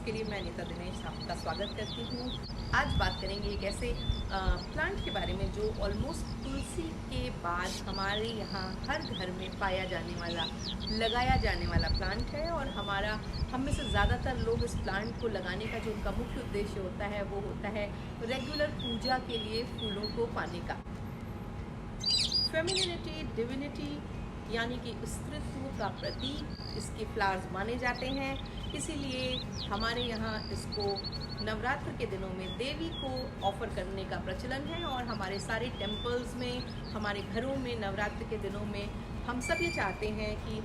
के लिए मैं अनीता दिनेश आपका स्वागत करती हूँ। आज बात करेंगे एक ऐसे प्लांट के बारे में जो ऑलमोस्ट तुलसी के बाद हमारे यहाँ हर घर में पाया जाने वाला, लगाया जाने वाला प्लांट है। और हम में से ज़्यादातर लोग इस प्लांट को लगाने का जो उनका मुख्य उद्देश्य होता है वो होता है रेगुलर पूजा के लिए फूलों को पाने का। फेमिनिटी, डिविनिटी यानी कि स्त्रीत्व का प्रतीक इसके फ्लावर्स माने जाते हैं। इसीलिए हमारे यहाँ इसको नवरात्र के दिनों में देवी को ऑफर करने का प्रचलन है। और हमारे सारे टेम्पल्स में, हमारे घरों में नवरात्र के दिनों में हम सब ये चाहते हैं कि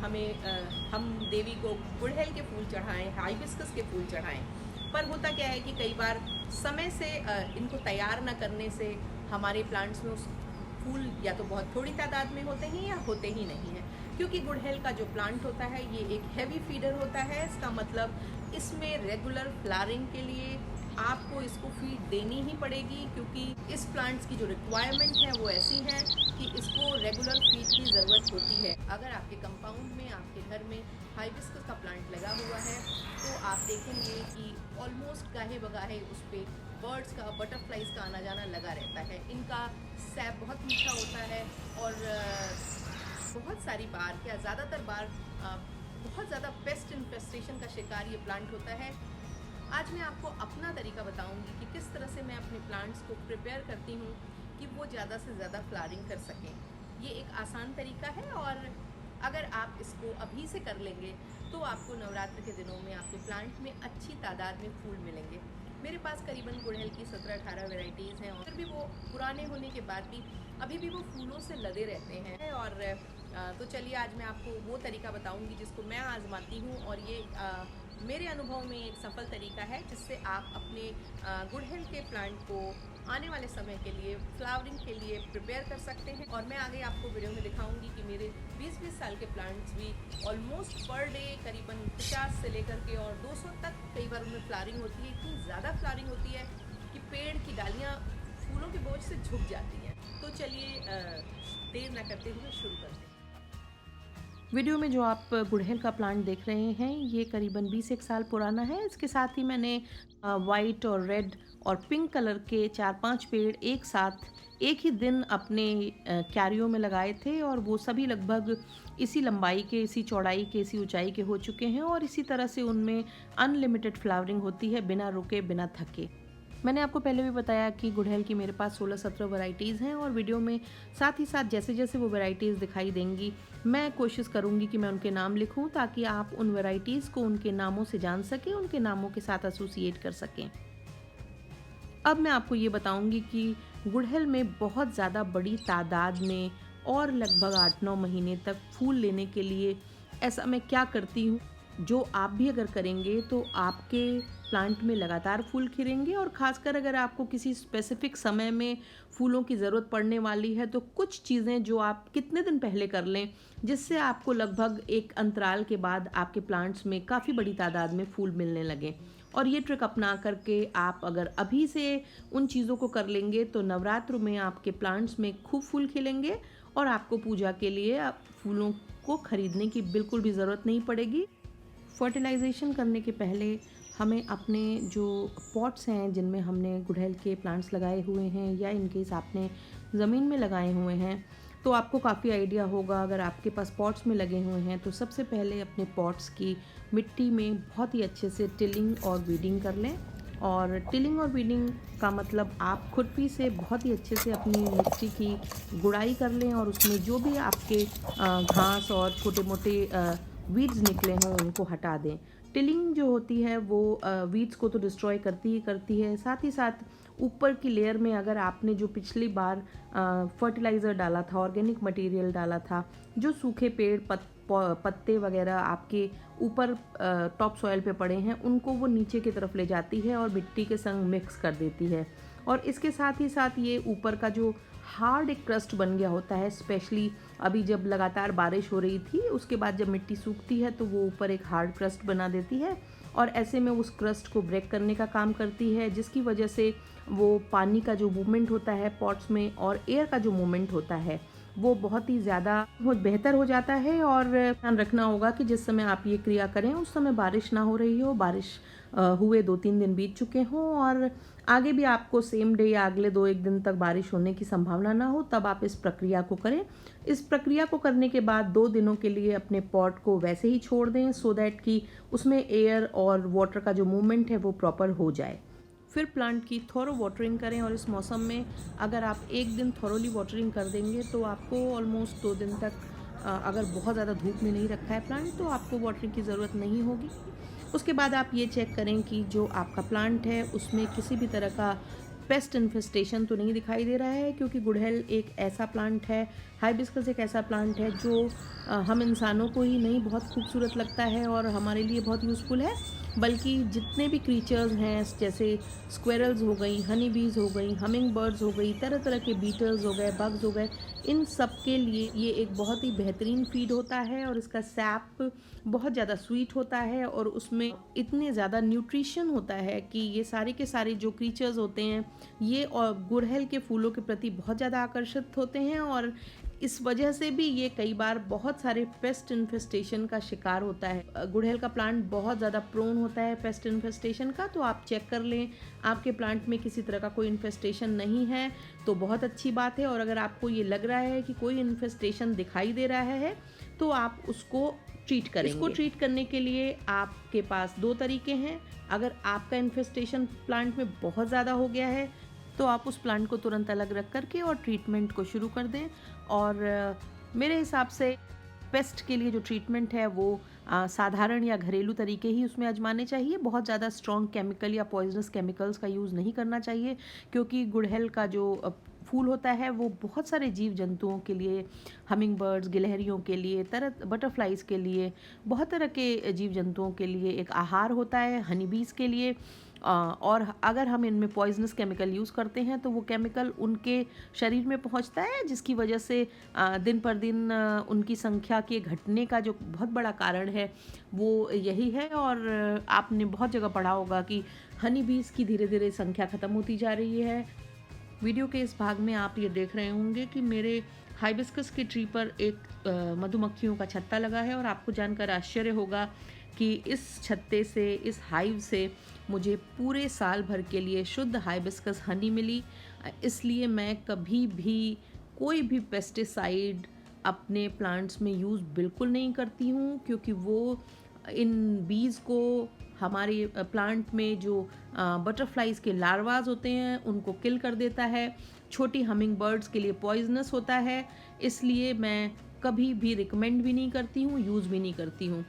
हम देवी को गुड़हल के फूल चढ़ाएं, हाइबिस्कस के फूल चढ़ाएं। पर होता क्या है कि कई बार समय से इनको तैयार न करने से हमारे प्लांट्स में उस फूल या तो बहुत थोड़ी तादाद में होते हैं या होते ही नहीं हैं। क्योंकि गुड़हल का जो प्लांट होता है ये एक हैवी फीडर होता है। इसका मतलब इसमें रेगुलर फ्लावरिंग के लिए आपको इसको फीड देनी ही पड़ेगी, क्योंकि इस प्लांट्स की जो रिक्वायरमेंट है वो ऐसी है कि इसको रेगुलर फीड की ज़रूरत होती है। अगर आपके कंपाउंड में, आपके घर में हाइबिस्कस का प्लांट लगा हुआ है तो आप देखेंगे कि ऑलमोस्ट गाहे बगाहे उस पर बर्ड्स का, बटरफ्लाइज का आना जाना लगा रहता है। इनका सैप बहुत मीठा होता है और बहुत सारी बार, क्या ज़्यादातर बार बहुत ज़्यादा पेस्ट इन्फेस्टेशन का शिकार ये प्लांट होता है। आज मैं आपको अपना तरीका बताऊंगी कि किस तरह से मैं अपने प्लांट्स को प्रिपेयर करती हूँ कि वो ज़्यादा से ज़्यादा फ्लावरिंग कर सकें। ये एक आसान तरीका है और अगर आप इसको अभी से कर लेंगे तो आपको नवरात्र के दिनों में आपके प्लांट में अच्छी तादाद में फूल मिलेंगे। मेरे पास करीबन गुड़हल की 17-18 वैरायटीज़ हैं और फिर भी वो पुराने होने के बाद भी अभी भी वो फूलों से लदे रहते हैं। और तो चलिए आज मैं आपको वो तरीका बताऊंगी जिसको मैं आजमाती हूँ और ये मेरे अनुभव में एक सफल तरीका है जिससे आप अपने गुड़हल के प्लांट को आने वाले समय के लिए, फ्लावरिंग के लिए प्रिपेयर कर सकते हैं। और मैं आगे आपको वीडियो में दिखाऊंगी कि मेरे 20-20 साल के प्लांट्स भी ऑलमोस्ट पर डे करीबन 50 से लेकर के और 200 तक कई बार उनमें फ्लावरिंग होती है। इतनी ज़्यादा फ्लावरिंग होती है कि पेड़ की डालियाँ फूलों के बोझ से झुक जाती हैं। तो चलिए देर न करते हुए शुरू करते हैं। वीडियो में जो आप गुड़हल का प्लांट देख रहे हैं ये करीबन 20 साल पुराना है। इसके साथ ही मैंने वाइट और रेड और पिंक कलर के 4-5 पेड़ एक साथ एक ही दिन अपने क्यारियों में लगाए थे और वो सभी लगभग इसी लंबाई के, इसी चौड़ाई के, इसी ऊंचाई के हो चुके हैं और इसी तरह से उनमें अनलिमिटेड फ्लावरिंग होती है बिना रुके, बिना थके। मैंने आपको पहले भी बताया कि गुड़हल की मेरे पास 16-17 वैरायटीज़ हैं और वीडियो में साथ ही साथ जैसे जैसे वो वैरायटीज़ दिखाई देंगी मैं कोशिश करूंगी कि मैं उनके नाम लिखूं ताकि आप उन वैरायटीज़ को उनके नामों से जान सकें, उनके नामों के साथ एसोसिएट कर सकें। अब मैं आपको ये बताऊंगी कि गुड़हल में बहुत ज़्यादा बड़ी तादाद में और लगभग 8-9 महीने तक फूल लेने के लिए ऐसा मैं क्या करती हूँ जो आप भी अगर करेंगे तो आपके प्लांट में लगातार फूल खिलेंगे। और ख़ासकर अगर आपको किसी स्पेसिफिक समय में फूलों की ज़रूरत पड़ने वाली है तो कुछ चीज़ें जो आप कितने दिन पहले कर लें जिससे आपको लगभग एक अंतराल के बाद आपके प्लांट्स में काफ़ी बड़ी तादाद में फूल मिलने लगें। और ये ट्रिक अपना करके आप अगर अभी से उन चीज़ों को कर लेंगे तो नवरात्र में आपके प्लांट्स में खूब फूल खिलेंगे और आपको पूजा के लिए फूलों को खरीदने की बिल्कुल भी ज़रूरत नहीं पड़ेगी। फर्टिलाइजेशन करने के पहले हमें अपने जो पॉट्स हैं जिनमें हमने गुड़हल के प्लांट्स लगाए हुए हैं या इनकेस आपने ज़मीन में लगाए हुए हैं तो आपको काफ़ी आइडिया होगा। अगर आपके पास पॉट्स में लगे हुए हैं तो सबसे पहले अपने पॉट्स की मिट्टी में बहुत ही अच्छे से टिलिंग और वीडिंग कर लें। और टिलिंग और वीडिंग का मतलब आप खुरपी से बहुत ही अच्छे से अपनी मिट्टी की गुड़ाई कर लें और उसमें जो भी आपके घास और छोटे मोटे वीड्स निकले हों उनको हटा दें। टिलिंग जो होती है वो वीड्स को तो डिस्ट्रॉय करती ही करती है, साथ ही साथ ऊपर की लेयर में अगर आपने जो पिछली बार फर्टिलाइज़र डाला था, ऑर्गेनिक मटेरियल डाला था, जो सूखे पेड़ पत्ते वगैरह आपके ऊपर टॉप सॉइल पे पड़े हैं उनको वो नीचे की तरफ ले जाती है और मिट्टी के संग मिक्स कर देती है। और इसके साथ ही साथ ये ऊपर का जो हार्ड एक क्रस्ट बन गया होता है, स्पेशली अभी जब लगातार बारिश हो रही थी उसके बाद जब मिट्टी सूखती है तो वो ऊपर एक हार्ड क्रस्ट बना देती है और ऐसे में उस क्रस्ट को ब्रेक करने का काम करती है, जिसकी वजह से वो पानी का जो मूवमेंट होता है पॉट्स में और एयर का जो मूवमेंट होता है वो बहुत ही ज़्यादा बेहतर हो जाता है। और ध्यान रखना होगा कि जिस समय आप ये क्रिया करें उस समय बारिश ना हो रही हो, बारिश हुए 2-3 दिन बीत चुके हों और आगे भी आपको सेम डे या अगले 2-1 दिन तक बारिश होने की संभावना ना हो, तब आप इस प्रक्रिया को करें। इस प्रक्रिया को करने के बाद 2 दिनों के लिए अपने पॉट को वैसे ही छोड़ दें, सो दैट कि उसमें एयर और वाटर का जो मूवमेंट है वो प्रॉपर हो जाए। फिर प्लांट की थोरो वाटरिंग करें, और इस मौसम में अगर आप एक दिन थोरोली वाटरिंग कर देंगे तो आपको ऑलमोस्ट 2 दिन तक, अगर बहुत ज़्यादा धूप में नहीं रखा है प्लांट, तो आपको वाटरिंग की ज़रूरत नहीं होगी। उसके बाद आप ये चेक करें कि जो आपका प्लांट है उसमें किसी भी तरह का पेस्ट इन्फेस्टेशन तो नहीं दिखाई दे रहा है, क्योंकि गुड़हल एक ऐसा प्लांट है, हाइबिस्कस एक ऐसा प्लांट है जो हम इंसानों को ही नहीं बहुत खूबसूरत लगता है और हमारे लिए बहुत यूज़फुल है, बल्कि जितने भी क्रीचर्स हैं जैसे स्क्वेरल्स हो गई, हनी बीज हो गई, हमिंग बर्ड्स हो गई, तरह तरह के बीटल्स हो गए, बग्स हो गए, इन सब के लिए ये एक बहुत ही बेहतरीन फीड होता है। और इसका सैप बहुत ज़्यादा स्वीट होता है और उसमें इतने ज़्यादा न्यूट्रिशन होता है कि ये सारे के सारे जो क्रीचर्स होते हैं ये और गुड़हल के फूलों के प्रति बहुत ज़्यादा आकर्षित होते हैं, और इस वजह से भी ये कई बार बहुत सारे पेस्ट इन्फेस्टेशन का शिकार होता है। गुड़हल का प्लांट बहुत ज़्यादा प्रोन होता है पेस्ट इन्फेस्टेशन का, तो आप चेक कर लें आपके प्लांट में किसी तरह का कोई इन्फेस्टेशन नहीं है तो बहुत अच्छी बात है। और अगर आपको ये लग रहा है कि कोई इन्फेस्टेशन दिखाई दे रहा है तो आप उसको ट्रीट करेंगे। इसको ट्रीट करने के लिए आपके पास 2 तरीके हैं। अगर आपका इन्फेस्टेशन प्लांट में बहुत ज़्यादा हो गया है तो आप उस प्लांट को तुरंत अलग रख करके और ट्रीटमेंट को शुरू कर दें। और मेरे हिसाब से पेस्ट के लिए जो ट्रीटमेंट है वो साधारण या घरेलू तरीके ही उसमें आजमाने चाहिए। बहुत ज़्यादा स्ट्रॉन्ग केमिकल या पॉइजनस केमिकल्स का यूज़ नहीं करना चाहिए, क्योंकि गुड़हल का जो फूल होता है वो बहुत सारे जीव जंतुओं के लिए, हमिंग बर्ड्स, गिलहरियों के लिए, तरह बटरफ्लाइज के लिए, बहुत तरह के जीव जंतुओं के लिए एक आहार होता है, हनी बीज के लिए। और अगर हम इनमें पॉइजनस केमिकल यूज़ करते हैं तो वो केमिकल उनके शरीर में पहुंचता है, जिसकी वजह से दिन पर दिन उनकी संख्या के घटने का जो बहुत बड़ा कारण है वो यही है। और आपने बहुत जगह पढ़ा होगा कि हनी बीज की धीरे धीरे संख्या ख़त्म होती जा रही है। वीडियो के इस भाग में आप ये देख रहे होंगे कि मेरे हाइबिस्कस के ट्री पर एक मधुमक्खियों का छत्ता लगा है, और आपको जानकर आश्चर्य होगा कि इस छत्ते से, इस हाइव से मुझे पूरे साल भर के लिए शुद्ध हाइबिस्कस हनी मिली। इसलिए मैं कभी भी कोई भी पेस्टिसाइड अपने प्लांट्स में यूज़ बिल्कुल नहीं करती हूँ, क्योंकि वो इन बीज को हमारे प्लांट में जो बटरफ्लाइज के लार्वाज होते हैं उनको किल कर देता है, छोटी हमिंग बर्ड्स के लिए पॉइजनस होता है। इसलिए मैं कभी भी रिकमेंड भी नहीं करती हूँ, यूज़ भी नहीं करती हूँ।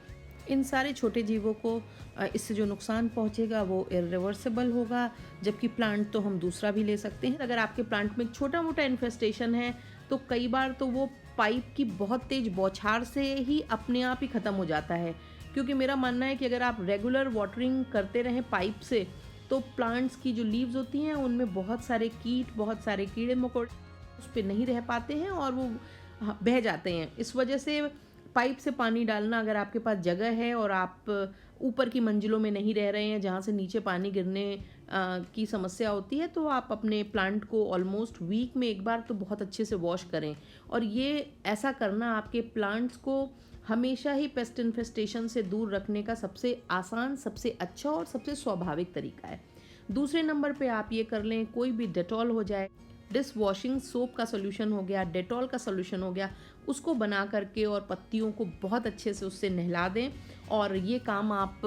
इन सारे छोटे जीवों को इससे जो नुकसान पहुंचेगा वो इरिवर्सिबल होगा, जबकि प्लांट तो हम दूसरा भी ले सकते हैं। अगर आपके प्लांट में छोटा मोटा इन्फेस्टेशन है तो कई बार तो वो पाइप की बहुत तेज बौछार से ही अपने आप ही ख़त्म हो जाता है, क्योंकि मेरा मानना है कि अगर आप रेगुलर वाटरिंग करते रहें पाइप से तो प्लांट्स की जो लीव्स होती हैं उनमें बहुत सारे कीट, बहुत सारे कीड़े मकोड़े उस पर नहीं रह पाते हैं और वो बह जाते हैं। इस वजह से पाइप से पानी डालना, अगर आपके पास जगह है और आप ऊपर की मंजिलों में नहीं रह रहे हैं जहाँ से नीचे पानी गिरने की समस्या होती है, तो आप अपने प्लांट को ऑलमोस्ट वीक में एक बार तो बहुत अच्छे से वॉश करें। और ये ऐसा करना आपके प्लांट्स को हमेशा ही पेस्ट इन्फेस्टेशन से दूर रखने का सबसे आसान, सबसे अच्छा और सबसे स्वाभाविक तरीका है। दूसरे नंबर पे आप ये कर लें, कोई भी डेटॉल हो जाए, डिश वॉशिंग सोप का सोल्यूशन हो गया, डेटॉल का सोल्यूशन हो गया, उसको बना करके और पत्तियों को बहुत अच्छे से उससे नहला दें। और ये काम आप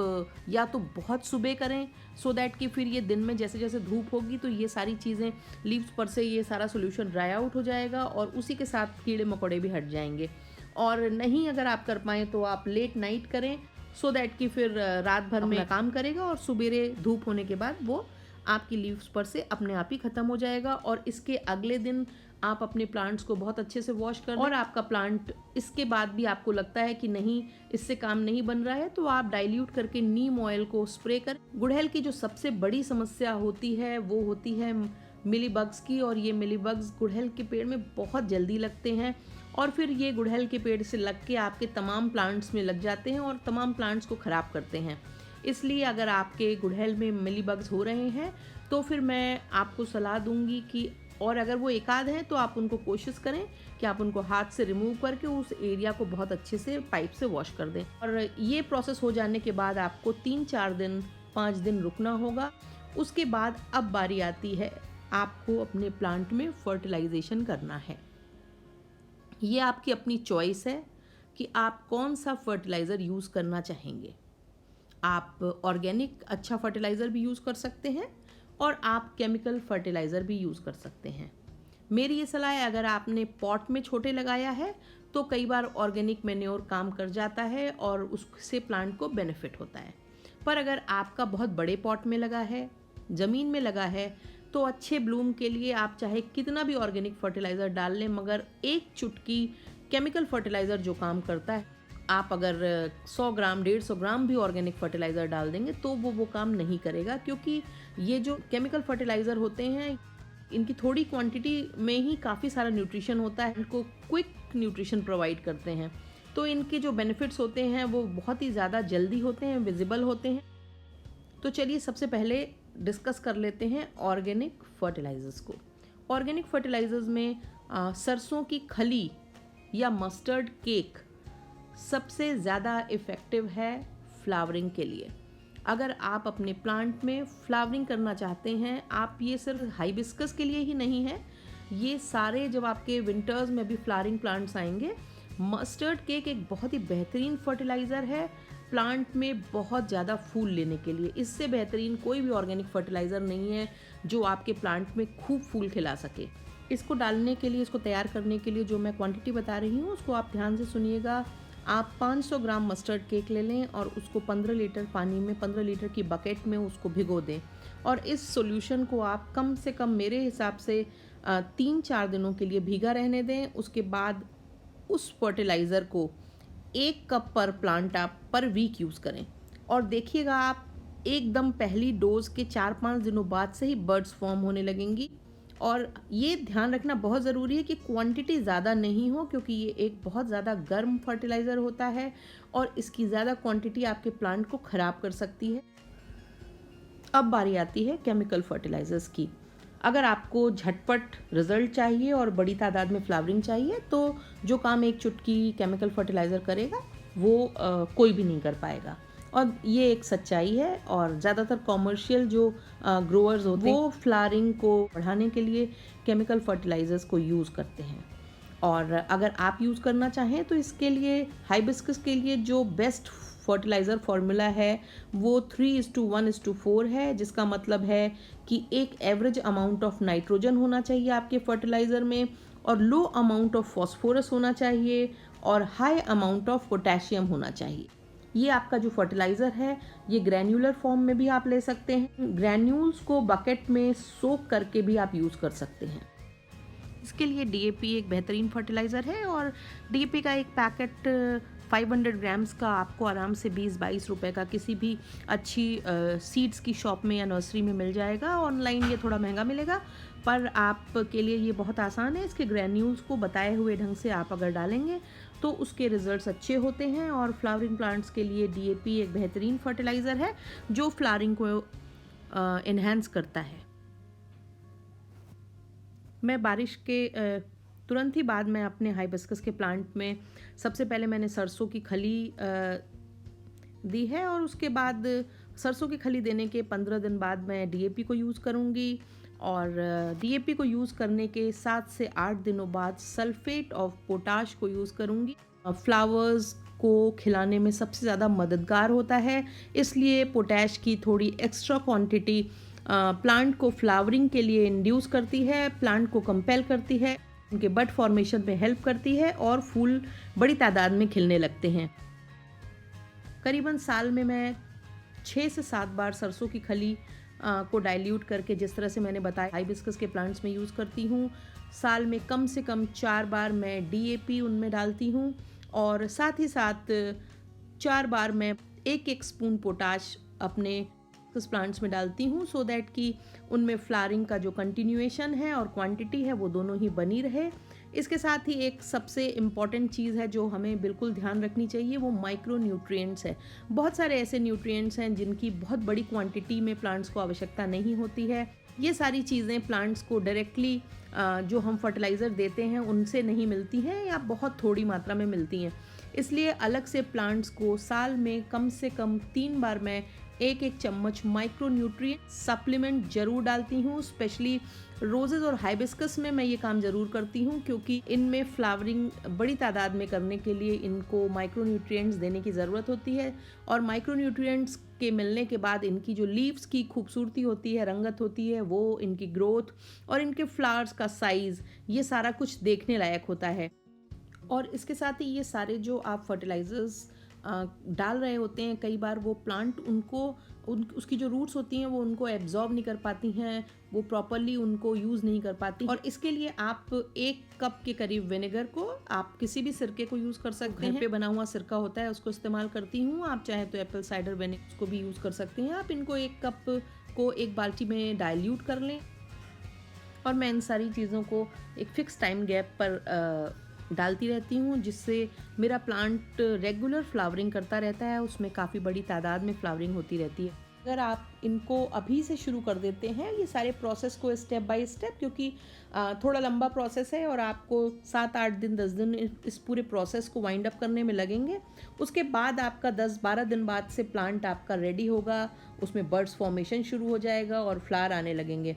या तो बहुत सुबह करें सो दैट कि फिर ये दिन में जैसे जैसे धूप होगी तो ये सारी चीज़ें लीव्स पर से ये सारा सोल्यूशन ड्राई आउट हो जाएगा और उसी के साथ कीड़े मकोड़े भी हट जाएंगे। और नहीं अगर आप कर पाएँ तो आप लेट नाइट करें सो दैट कि फिर रात भर में काम करेगा और सुबेरे धूप होने के बाद वो आपकी लीव्स पर से अपने आप ही ख़त्म हो जाएगा। और इसके अगले दिन आप अपने प्लांट्स को बहुत अच्छे से वॉश कर दें। और आपका प्लांट इसके बाद भी आपको लगता है कि नहीं, इससे काम नहीं बन रहा है, तो आप डाइल्यूट करके नीम ऑयल को स्प्रे कर। गुड़हल की जो सबसे बड़ी समस्या होती है वो होती है मिली बग्स की, और ये मिली बग्स गुड़हल के पेड़ में बहुत जल्दी लगते हैं और फिर ये गुड़हल के पेड़ से लग के आपके तमाम प्लांट्स में लग जाते हैं और तमाम प्लांट्स को ख़राब करते हैं। इसलिए अगर आपके गुड़हल में मिली बग्स हो रहे हैं तो फिर मैं आपको सलाह दूंगी कि और अगर वो एक आध हैं तो आप उनको कोशिश करें कि आप उनको हाथ से रिमूव करके उस एरिया को बहुत अच्छे से पाइप से वॉश कर दें। और ये प्रोसेस हो जाने के बाद आपको 3-4 दिन 5 दिन रुकना होगा। उसके बाद अब बारी आती है आपको अपने प्लांट में फर्टिलाइजेशन करना है। ये आपकी अपनी चॉइस है कि आप कौन सा फर्टिलाइज़र यूज़ करना चाहेंगे। आप ऑर्गेनिक अच्छा फर्टिलाइज़र भी यूज़ कर सकते हैं और आप केमिकल फर्टिलाइज़र भी यूज़ कर सकते हैं। मेरी ये सलाह है, अगर आपने पॉट में छोटे लगाया है तो कई बार ऑर्गेनिक मैन्योर काम कर जाता है और उससे प्लांट को बेनिफिट होता है। पर अगर आपका बहुत बड़े पॉट में लगा है, ज़मीन में लगा है, तो अच्छे ब्लूम के लिए आप चाहे कितना भी ऑर्गेनिक फर्टिलाइज़र डाल लें, मगर एक चुटकी केमिकल फर्टिलाइज़र जो काम करता है, आप अगर 100 ग्राम 150 ग्राम भी ऑर्गेनिक फर्टिलाइज़र डाल देंगे तो वो काम नहीं करेगा, क्योंकि ये जो केमिकल फर्टिलाइज़र होते हैं इनकी थोड़ी क्वांटिटी में ही काफ़ी सारा न्यूट्रिशन होता है, इनको क्विक न्यूट्रिशन प्रोवाइड करते हैं, तो इनके जो बेनिफिट्स होते हैं वो बहुत ही ज़्यादा जल्दी होते हैं, विजिबल होते हैं। तो चलिए सबसे पहले डिस्कस कर लेते हैं ऑर्गेनिक फर्टिलाइज़र्स को। ऑर्गेनिक फर्टिलाइज़र्स में सरसों की खली या मस्टर्ड केक सबसे ज़्यादा इफ़ेक्टिव है फ्लावरिंग के लिए। अगर आप अपने प्लांट में फ्लावरिंग करना चाहते हैं, आप ये सिर्फ हाइबिस्कस के लिए ही नहीं है, ये सारे जब आपके विंटर्स में भी फ्लावरिंग प्लांट्स आएंगे, मस्टर्ड केक एक बहुत ही बेहतरीन फर्टिलाइज़र है प्लांट में बहुत ज़्यादा फूल लेने के लिए। इससे बेहतरीन कोई भी ऑर्गेनिक फर्टिलाइज़र नहीं है जो आपके प्लांट में खूब फूल खिला सके। इसको डालने के लिए, इसको तैयार करने के लिए जो मैं क्वांटिटी बता रही हूँ उसको आप ध्यान से सुनिएगा। आप 500 ग्राम मस्टर्ड केक ले लें और उसको 15 लीटर पानी में, 15 लीटर की बकेट में उसको भिगो दें और इस सॉल्यूशन को आप कम से कम मेरे हिसाब से 3-4 दिनों के लिए भीगा रहने दें। उसके बाद उस फर्टिलाइज़र को 1 कप पर प्लांट आप पर वीक यूज़ करें और देखिएगा आप एकदम पहली डोज के 4-5 दिनों बाद से ही बर्ड्स फॉर्म होने लगेंगी। और ये ध्यान रखना बहुत ज़रूरी है कि क्वांटिटी ज़्यादा नहीं हो, क्योंकि ये एक बहुत ज़्यादा गर्म फर्टिलाइज़र होता है और इसकी ज़्यादा क्वांटिटी आपके प्लांट को ख़राब कर सकती है। अब बारी आती है केमिकल फर्टिलाइज़र्स की। अगर आपको झटपट रिज़ल्ट चाहिए और बड़ी तादाद में फ्लावरिंग चाहिए तो जो काम एक चुटकी केमिकल फर्टिलाइज़र करेगा वो कोई भी नहीं कर पाएगा, और ये एक सच्चाई है। और ज़्यादातर कॉमर्शियल जो ग्रोअर्स होते हैं वो फ्लावरिंग को बढ़ाने के लिए केमिकल फर्टिलाइज़र्स को यूज़ करते हैं। और अगर आप यूज़ करना चाहें तो इसके लिए हाइबिस्कस के लिए जो बेस्ट फर्टिलाइज़र फार्मूला है वो 3:1:4 है, जिसका मतलब है कि एक एवरेज अमाउंट ऑफ नाइट्रोजन होना चाहिए आपके फर्टिलाइज़र में और लो अमाउंट ऑफ फॉस्फोरस होना चाहिए और हाई अमाउंट ऑफ पोटेशियम होना चाहिए। ये आपका जो फर्टिलाइज़र है ये ग्रैन्युलर फॉर्म में भी आप ले सकते हैं, ग्रैन्यूल्स को बकेट में सोक करके भी आप यूज़ कर सकते हैं। इसके लिए डीएपी एक बेहतरीन फर्टिलाइज़र है और डीएपी का एक पैकेट 500 ग्राम्स का आपको आराम से 20-22 रुपए का किसी भी अच्छी सीड्स की शॉप में या नर्सरी में मिल जाएगा। ऑनलाइन ये थोड़ा महंगा मिलेगा, पर आपके लिए ये बहुत आसान है। इसके ग्रैन्यूल्स को बताए हुए ढंग से आप अगर डालेंगे तो उसके रिजल्ट्स अच्छे होते हैं। और फ्लावरिंग प्लांट्स के लिए डीएपी एक बेहतरीन फर्टिलाइज़र है जो फ्लावरिंग को इन्हेंस करता है। मैं बारिश के तुरंत ही बाद में अपने हाइबिस्कस के प्लांट में सबसे पहले मैंने सरसों की खली दी है और उसके बाद सरसों की खली देने के 15 दिन बाद मैं डीएपी को यूज़ करूँगी। और डीएपी को यूज़ करने के 7 से 8 दिनों बाद सल्फेट ऑफ पोटाश को यूज़ करूँगी। फ्लावर्स को खिलाने में सबसे ज़्यादा मददगार होता है, इसलिए पोटैश की थोड़ी एक्स्ट्रा क्वांटिटी प्लांट को फ्लावरिंग के लिए इंड्यूस करती है, प्लांट को कंपेल करती है, उनके बड फॉर्मेशन में हेल्प करती है और फूल बड़ी तादाद में खिलने लगते हैं। करीबन साल में मैं 6 से 7 बार सरसों की खली को डाइल्यूट करके, जिस तरह से मैंने बताया, हाइबिस्कस के प्लांट्स में यूज़ करती हूँ। साल में कम से कम 4 बार मैं डीएपी उनमें डालती हूँ और साथ ही साथ 4 बार मैं 1-1 स्पून पोटाश अपने प्लांट्स में डालती हूँ, सो दैट कि उनमें फ्लावरिंग का जो कंटिन्यूएशन है और क्वांटिटी है वो दोनों ही बनी रहे। इसके साथ ही एक सबसे इम्पॉर्टेंट चीज़ है जो हमें बिल्कुल ध्यान रखनी चाहिए, वो माइक्रो न्यूट्रिएंट्स है। बहुत सारे ऐसे न्यूट्रिएंट्स हैं जिनकी बहुत बड़ी क्वांटिटी में प्लांट्स को आवश्यकता नहीं होती है। ये सारी चीज़ें प्लांट्स को डायरेक्टली जो हम फर्टिलाइज़र देते हैं उनसे नहीं मिलती हैं या बहुत थोड़ी मात्रा में मिलती हैं। इसलिए अलग से प्लांट्स को साल में कम से कम 3 बार मैं एक एक चम्मच माइक्रो न्यूट्रिएंट सप्लीमेंट ज़रूर डालती हूँ। स्पेशली रोजेज़ और हाइबिस्कस में मैं ये काम ज़रूर करती हूँ, क्योंकि इनमें फ्लावरिंग बड़ी तादाद में करने के लिए इनको माइक्रो न्यूट्रिएंट्स देने की ज़रूरत होती है। और माइक्रो न्यूट्रिएंट्स के मिलने के बाद इनकी जो लीव्स की खूबसूरती होती है, रंगत होती है, वो इनकी ग्रोथ और इनके फ्लावर्स का साइज़, ये सारा कुछ देखने लायक होता है। और इसके साथ ही ये सारे जो आप फर्टिलाइज़र्स डाल रहे होते हैं, कई बार वो प्लांट उसकी जो रूट्स होती हैं वो उनको एब्जॉर्ब नहीं कर पाती हैं, वो प्रॉपरली उनको यूज़ नहीं कर पाती। और इसके लिए आप 1 कप के करीब विनेगर को, आप किसी भी सिरके को यूज़ कर सकते हैं। घर पे बना हुआ सिरका होता है उसको इस्तेमाल करती हूँ, आप चाहे तो एप्पल साइडर विनेगर को भी यूज़ कर सकते हैं। आप इनको 1 कप को एक बाल्टी में डाइल्यूट कर लें और मैं इन सारी चीज़ों को एक फ़िक्स टाइम गैप पर डालती रहती हूँ, जिससे मेरा प्लांट रेगुलर फ्लावरिंग करता रहता है, उसमें काफ़ी बड़ी तादाद में फ्लावरिंग होती रहती है। अगर आप इनको अभी से शुरू कर देते हैं ये सारे प्रोसेस को स्टेप बाय स्टेप, क्योंकि थोड़ा लंबा प्रोसेस है और आपको 7-8 दिन 10 दिन इस पूरे प्रोसेस को वाइंड अप करने में लगेंगे। उसके बाद आपका 10-12 दिन बाद से प्लांट आपका रेडी होगा, उसमें बर्ड्स फॉर्मेशन शुरू हो जाएगा और फ्लावर आने लगेंगे।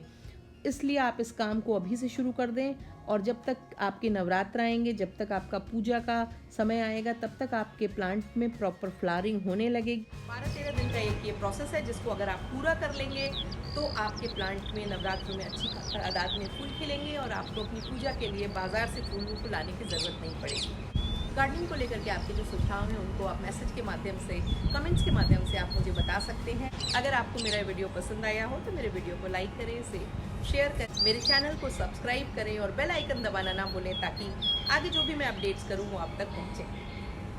इसलिए आप इस काम को अभी से शुरू कर दें और जब तक आपके नवरात्र आएंगे, जब तक आपका पूजा का समय आएगा, तब तक आपके प्लांट में प्रॉपर फ्लावरिंग होने लगेगी। 12-13 दिन का एक ये प्रोसेस है, जिसको अगर आप पूरा कर लेंगे तो आपके प्लांट में नवरात्र में अच्छी तादाद में फूल खिलेंगे और आपको अपनी पूजा के लिए बाजार से फूल लाने की ज़रूरत नहीं पड़ेगी। गार्डनिंग को लेकर के आपके जो सुझाव हैं उनको आप मैसेज के माध्यम से, कमेंट्स के माध्यम से आप मुझे बता सकते हैं। अगर आपको मेरा वीडियो पसंद आया हो तो मेरे वीडियो को लाइक करें, इसे शेयर करें, मेरे चैनल को सब्सक्राइब करें और बेल आइकन दबाना ना भूलें, ताकि आगे जो भी मैं अपडेट्स करूँ वो आप तक पहुँचे।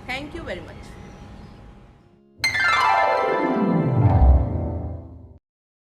Thank you very much.